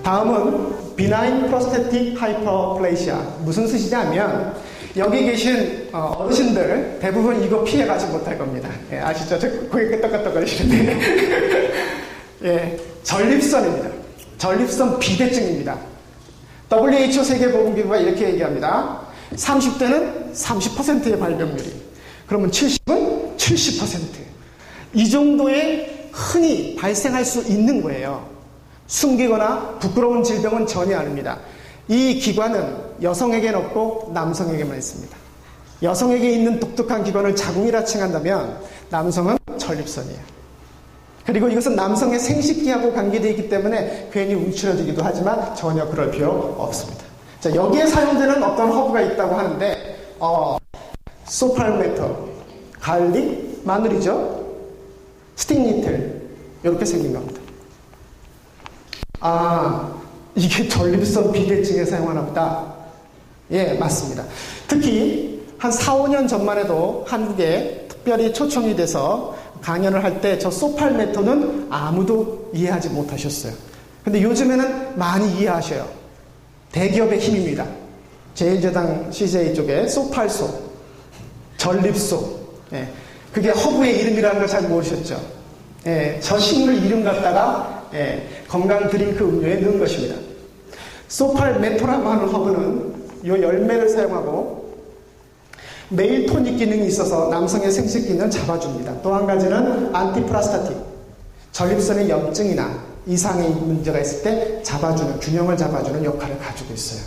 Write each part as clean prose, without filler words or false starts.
다음은 benign prostatic hyperplasia. 무슨 뜻이냐면 여기 계신 어르신들 대부분 이거 피해가지 못할 겁니다. 예, 아시죠? 저 고개 끄덕끄덕거리시는데 예, 전립선입니다. 전립선 비대증입니다. WHO 세계보건기구가 이렇게 얘기합니다. 30대는 30%의 발병률이, 그러면 70은 70%. 이 정도의 흔히 발생할 수 있는 거예요. 숨기거나 부끄러운 질병은 전혀 아닙니다. 이 기관은 여성에게는 없고 남성에게만 있습니다. 여성에게 있는 독특한 기관을 자궁이라 칭한다면 남성은 전립선이에요. 그리고 이것은 남성의 생식기하고 관계되어 있기 때문에 괜히 움츠러지기도 하지만 전혀 그럴 필요 없습니다. 자, 여기에 사용되는 어떤 허브가 있다고 하는데 소팔메터, 갈릭, 마늘이죠. 스틱니틀 이렇게 생긴 겁니다. 이게 전립선 비대증에 사용하나 보다. 예, 맞습니다. 특히 한 4, 5년 전만 해도 한국에 특별히 초청이 돼서 강연을 할 때 저 소팔메토는 아무도 이해하지 못하셨어요. 근데 요즘에는 많이 이해하셔요. 대기업의 힘입니다. 제1제당 CJ 쪽에 소팔소, 전립소. 예, 그게 허브의 이름이라는 걸 잘 모르셨죠. 예, 저 식물 이름 갖다가 건강 드링크 음료에 넣은 것입니다. 소팔메토라고 하는 허브는 이 열매를 사용하고 메일 토닉 기능이 있어서 남성의 생식 기능을 잡아줍니다. 또 한 가지는 안티프라스타틱, 전립선의 염증이나 이상의 문제가 있을 때 잡아주는, 균형을 잡아주는 역할을 가지고 있어요.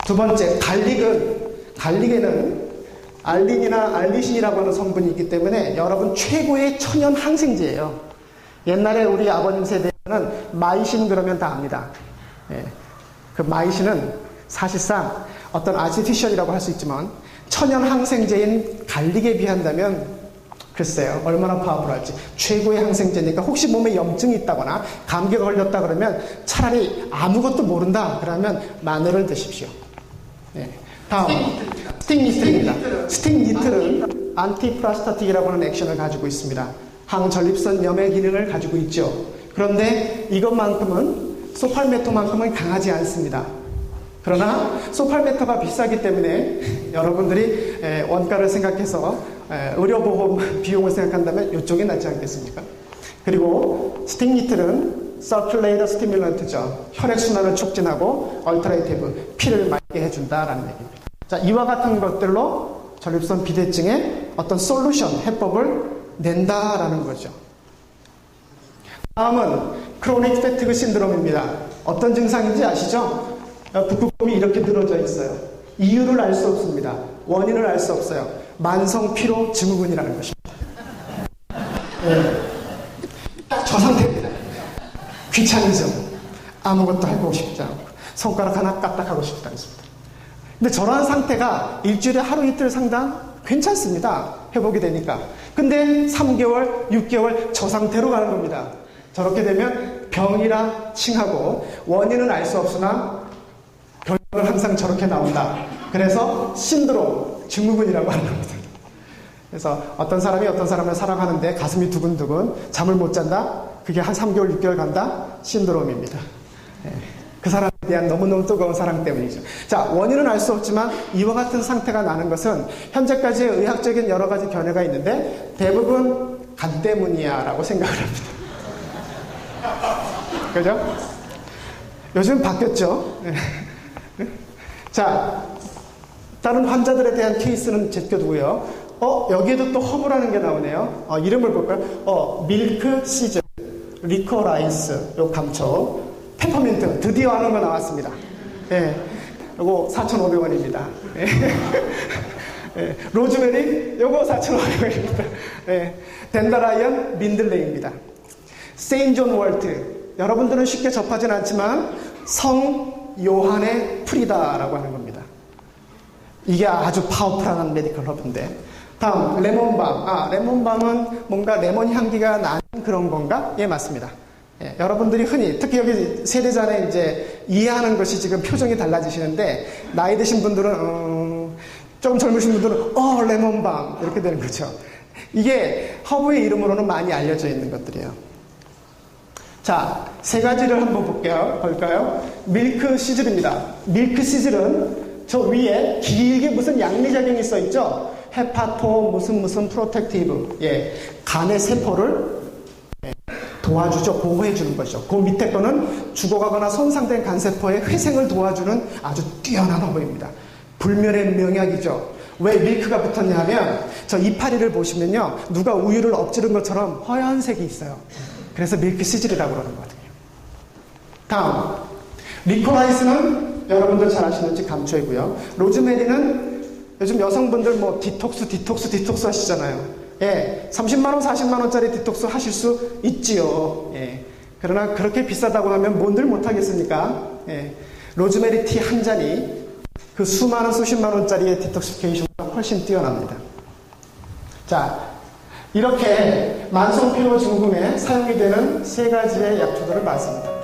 두 번째, 갈릭에는 알린이나 알리신이라고 하는 성분이 있기 때문에 여러분 최고의 천연 항생제예요. 옛날에 우리 아버님 세대는 마이신 그러면 다 압니다. 예, 그 마이신은 사실상 어떤 아티피셜이라고 할 수 있지만 천연 항생제인 갈릭에 비한다면 글쎄요 얼마나 파워풀할지. 최고의 항생제니까 혹시 몸에 염증이 있다거나 감기가 걸렸다 그러면 차라리 아무것도 모른다 그러면 마늘을 드십시오. 예. 다음 스틱니틀입니다. 스틱니틀은 안티프라스타틱이라고 하는 액션을 가지고 있습니다. 항전립선 염의 기능을 가지고 있죠. 그런데 이것만큼은 소팔메토만큼은 강하지 않습니다. 그러나 소팔메토가 비싸기 때문에 여러분들이 원가를 생각해서 의료보험 비용을 생각한다면 이쪽이 낫지 않겠습니까? 그리고 스틱니틀은 서큘레이터 스티뮬런트죠. 혈액순환을 촉진하고 얼터네이티브, 피를 맑게 해준다라는 얘기입니다. 자, 이와 같은 것들로 전립선 비대증의 어떤 솔루션, 해법을 낸다라는 거죠. 다음은 크로닉 패티그 신드롬입니다. 어떤 증상인지 아시죠? 북극곰이 이렇게 늘어져 있어요. 이유를 알 수 없습니다. 원인을 알 수 없어요. 만성 피로 증후군이라는 것입니다. 네. 저 상태입니다. 귀차니즘, 아무것도 하고 싶지 않고 손가락 하나 까딱하고 싶지 않습니다. 근데 저러한 상태가 일주일에 하루 이틀 상당 괜찮습니다. 회복이 되니까. 근데 3개월, 6개월 저 상태로 가는 겁니다. 저렇게 되면 병이라 칭하고 원인은 알 수 없으나 결론은 항상 저렇게 나온다. 그래서 신드롬, 증후군이라고 하는 겁니다. 그래서 어떤 사람이 어떤 사람을 사랑하는데 가슴이 두근두근, 잠을 못 잔다? 그게 한 3개월, 6개월 간다? 신드롬입니다. 그 사람에 대한 너무너무 뜨거운 사랑 때문이죠. 자, 원인은 알 수 없지만 이와 같은 상태가 나는 것은 현재까지의 의학적인 여러 가지 견해가 있는데 대부분 간 때문이야 라고 생각을 합니다. 그죠? 요즘 바뀌었죠? 자, 다른 환자들에 대한 케이스는 제껴두고요. 여기에도 또 허브라는 게 나오네요. 이름을 볼까요? 밀크 시즌, 리코라이스, 요 감초, 페퍼민트, 드디어 하는 거 나왔습니다. 예. 요거 4,500원입니다. 예. 예. 로즈메리, 요거 4,500원입니다. 예. 덴다라이언, 민들레입니다. 세인존 월트, 여러분들은 쉽게 접하진 않지만 성 요한의 풀이다라고 하는 겁니다. 이게 아주 파워풀한 메디컬 허브인데. 다음 레몬밤. 레몬밤은 뭔가 레몬 향기가 나는 그런 건가? 예, 맞습니다. 예, 여러분들이 흔히 특히 여기 세대자에 이제 이해하는 것이 지금 표정이 달라지시는데 나이 드신 분들은 조금 젊으신 분들은 레몬밤 이렇게 되는 거죠. 이게 허브의 이름으로는 많이 알려져 있는 것들이에요. 자, 세 가지를 한번 볼까요? 밀크 시즐입니다. 밀크 시즐은 저 위에 길게 무슨 양리작용이 써 있죠? 헤파토 무슨 프로텍티브. 예. 간의 세포를 도와주죠. 보호해주는 것이죠. 그 밑에 거는 죽어가거나 손상된 간세포의 회생을 도와주는 아주 뛰어난 허브입니다. 불멸의 명약이죠. 왜 밀크가 붙었냐 하면 저 이파리를 보시면요. 누가 우유를 엎지른 것처럼 허연색이 있어요. 그래서 밀크 시즐이라고 그러는 거거든요. 다음, 리코라이스는 여러분들 잘 아시는지 감초이고요. 로즈메리는 요즘 여성분들 뭐 디톡스 하시잖아요. 예, 30만원, 40만원짜리 디톡스 하실 수 있지요. 예. 그러나 그렇게 비싸다고 하면 뭔들 못하겠습니까? 예. 로즈메리 티 한 잔이 그 수많은 수십만원짜리의 디톡시케이션보다 훨씬 뛰어납니다. 자, 이렇게 만성피로 증후군에 사용이 되는 세 가지의 약초들을 봤습니다.